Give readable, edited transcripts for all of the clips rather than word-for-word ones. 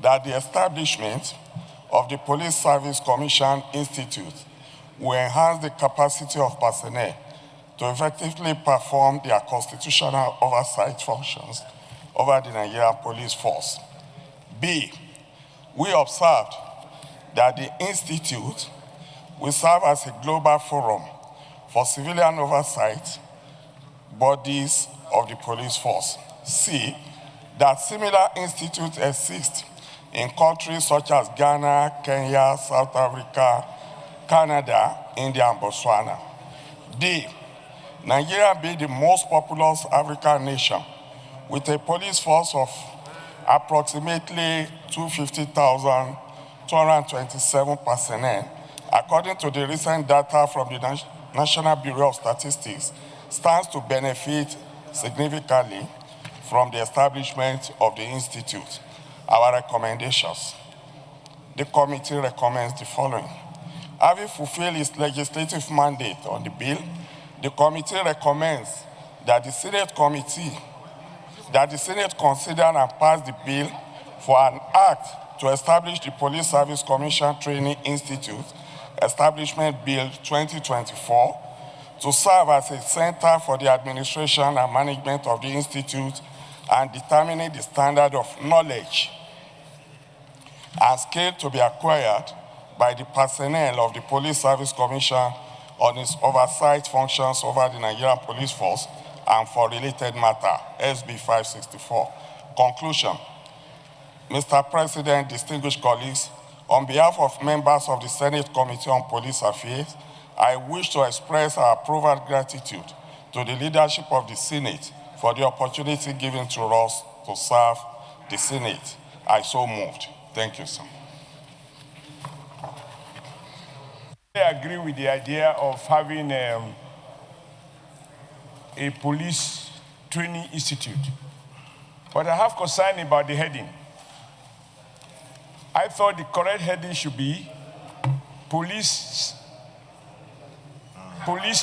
that the establishment of the Police Service Commission Institute will enhance the capacity of personnel to effectively perform their constitutional oversight functions over the Nigerian police force. B, we observed that the Institute will serve as a global forum for civilian oversight bodies of the police force. C, that similar institutes exist in countries such as Ghana, Kenya, South Africa, Canada, India, and Botswana. D, Nigeria being the most populous African nation with a police force of approximately 250,227 personnel, according to the recent data from the National Bureau of Statistics, stands to benefit significantly from the establishment of the Institute. Our recommendations. The committee recommends the following. Having fulfilled its legislative mandate on the bill, the committee recommends that the Senate consider and pass the bill for an act to establish the Police Service Commission Training Institute, Establishment Bill 2024, to serve as a center for the administration and management of the Institute and determining the standard of knowledge and skill to be acquired by the personnel of the Police Service Commission on its oversight functions over the Nigerian police force and for related matter, SB 564. Conclusion. Mr. President, distinguished colleagues, on behalf of members of the Senate Committee on Police Affairs, I wish to express our profound gratitude to the leadership of the Senate for the opportunity given to us to serve the Senate. I so moved. Thank you, sir. I agree with the idea of having a police training institute, but I have concern about the heading. I thought the correct heading should be Police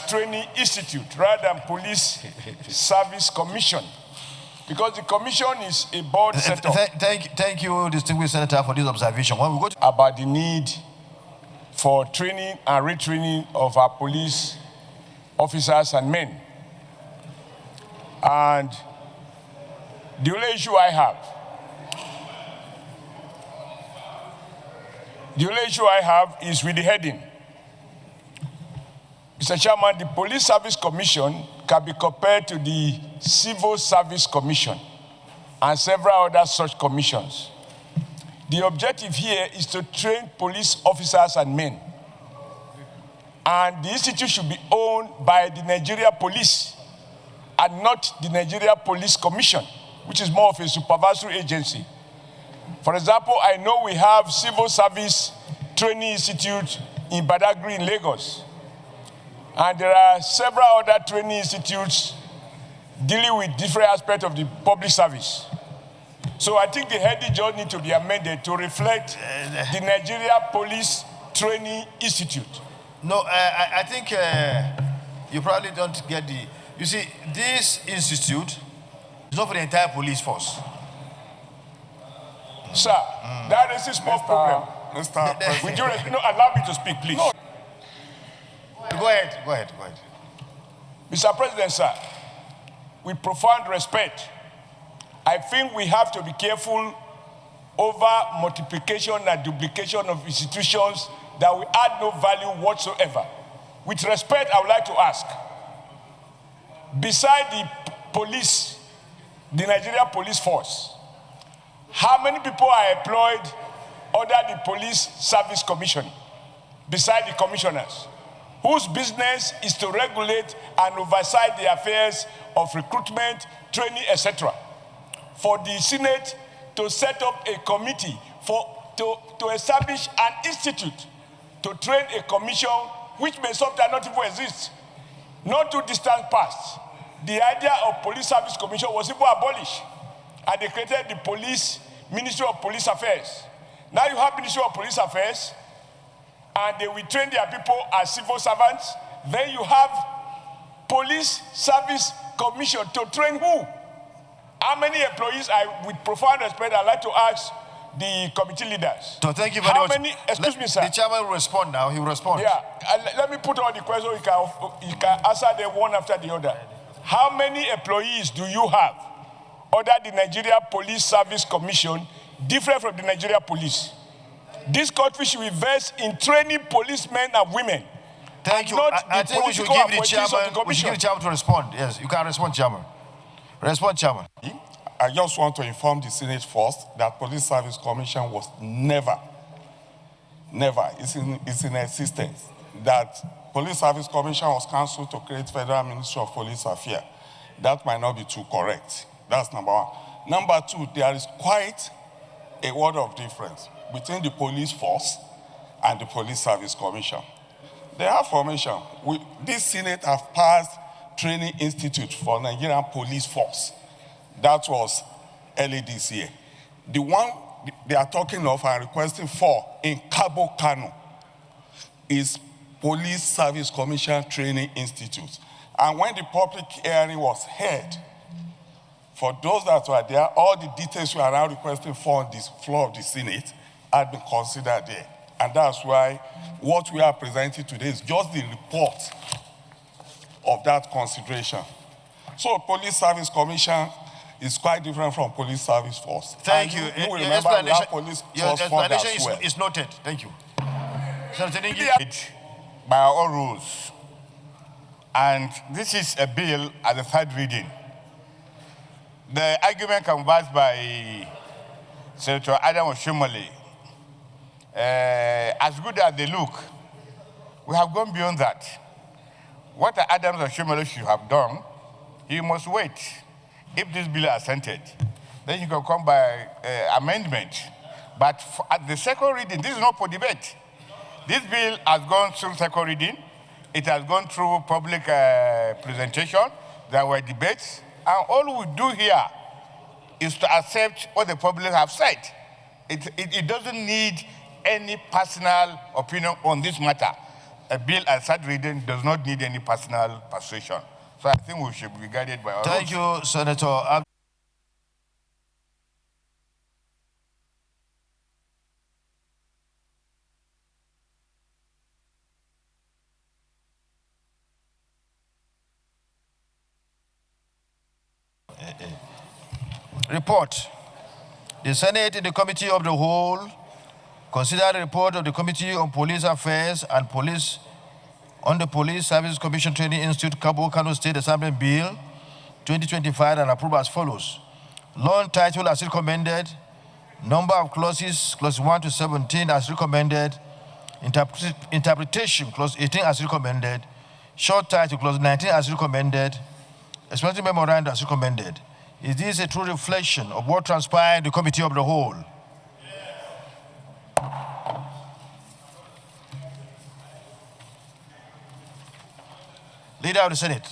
Training Institute rather than Police Service Commission, because the commission is a board setup. Thank you, distinguished Senator, for this observation. When we go to about the need for training and retraining of our police officers and men. And the only issue I have is with the heading. Mr. Chairman, the Police Service Commission can be compared to the Civil Service Commission and several other such commissions. The objective here is to train police officers and men. And the institute should be owned by the Nigeria Police and not the Nigeria Police Commission, which is more of a supervisory agency. For example, I know we have Civil Service Training Institute in Badagry in Lagos. And there are several other training institutes dealing with different aspects of the public service. So I think the heading just needs to be amended to reflect the Nigeria Police Training Institute. No, I think you probably don't get the... You see, this institute is not for the entire police force. Sir, that is a small problem. Mr. Would you allow me to speak, please? No. Go ahead. Mr. President, sir, with profound respect, I think we have to be careful over multiplication and duplication of institutions that will add no value whatsoever. With respect, I would like to ask, beside the police, the Nigeria Police Force, how many people are employed under the Police Service Commission, beside the commissioners, whose business is to regulate and oversight the affairs of recruitment, training, etc. For the Senate to set up a committee to establish an institute to train a commission which may sometimes not even exist. Not too distant past, the idea of Police Service Commission was even abolished, and they created the Ministry of Police Affairs. Now you have Ministry of Police Affairs, and they will train their people as civil servants. Then you have Police Service Commission to train who? How many employees? With profound respect, I'd like to ask the committee leaders. So thank you very much. How many, excuse me, sir. The chairman will respond now. He will respond. Yeah, let me put all the questions. You can answer them one after the other. How many employees do you have under the Nigeria Police Service Commission, different from the Nigeria Police? This country should invest in training policemen and women. Thank you. I think we should give the chairman to respond. Yes, you can respond, chairman. Respond, chairman. I just want to inform the Senate first that Police Service Commission was never, it's in existence. That Police Service Commission was cancelled to create Federal Ministry of Police Affairs. That might not be too correct. That's number one. Number two, there is quite a world of difference between the police force and the Police Service Commission. They have formation. This Senate have passed training institute for Nigerian police force. That was early this year. The one they are talking of and requesting for in Cabo Kano is Police Service Commission Training Institute. And when the public hearing was held, for those that were there, all the details we are now requesting for on this floor of the Senate had been considered there. And that's why what we are presenting today is just the report of that consideration. So Police Service Commission is quite different from Police Service Force. Thank you. You will remember we have Police Force Fund as well. Is noted. Thank you. By our own rules. And this is a bill at the third reading. The argument conversed by Senator Adam Oshiomhole, as good as they look, we have gone beyond that. What Adam Oshiomhole should have done, he must wait. If this bill is assented, then you can come by amendment. But at the second reading, this is not for debate. This bill has gone through second reading. It has gone through public presentation. There were debates. And all we do here is to accept what the public have said. It doesn't need any personal opinion on this matter. A bill at third reading does not need any personal persuasion. So I think we should be guided by our rules. Thank you, Senator. Report. The Senate in the Committee of the Whole considered the report of the Committee on Police Affairs and on the Police Service Commission Training Institute, Cabo Kano State Assembly Bill 2025 and approved as follows. Long title as recommended. Number of clauses, clause 1 to 17 as recommended. Interpretation, clause 18 as recommended. Short title, clause 19 as recommended. Explanatory memorandum as recommended. Is this a true reflection of what transpired in the Committee of the Whole? Leader of the Senate.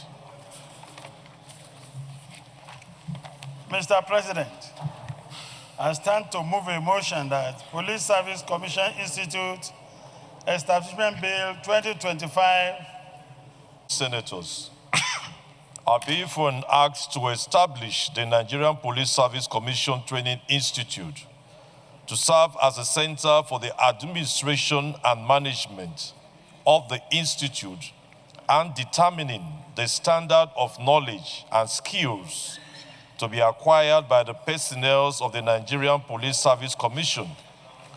Mr. President, I stand to move a motion that Police Service Commission Institute Establishment Bill 2025. Senators, I be for an act to establish the Nigerian Police Service Commission Training Institute to serve as a center for the administration and management of the institute and determining the standard of knowledge and skills to be acquired by the personnel of the Nigerian Police Service Commission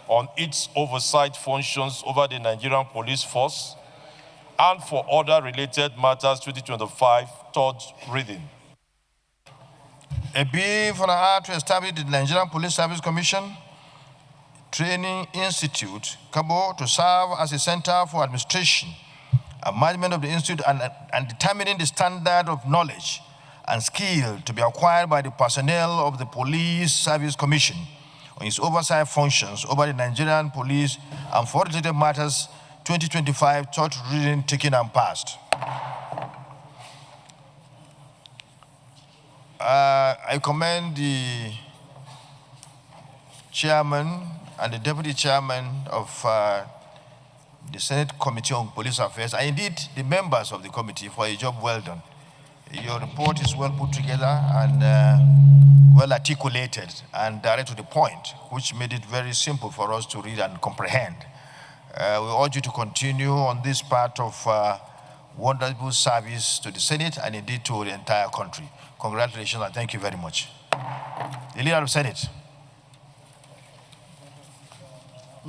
on its oversight functions over the Nigerian Police Force and for other related matters 2025, third reading. A bill for an act to establish the Nigerian Police Service Commission Training Institute, Cabo, to serve as a center for administration and management of the institute and determining the standard of knowledge and skill to be acquired by the personnel of the Police Service Commission on its oversight functions over the Nigerian police and for related matters 2025, third reading taken and passed. I commend the chairman and the deputy chairman of the Senate Committee on Police Affairs, and indeed the members of the committee for a job well done. Your report is well put together and well articulated and direct to the point, which made it very simple for us to read and comprehend. We urge you to continue on this part of wonderful service to the Senate and indeed to the entire country. Congratulations and thank you very much. The Leader of the Senate.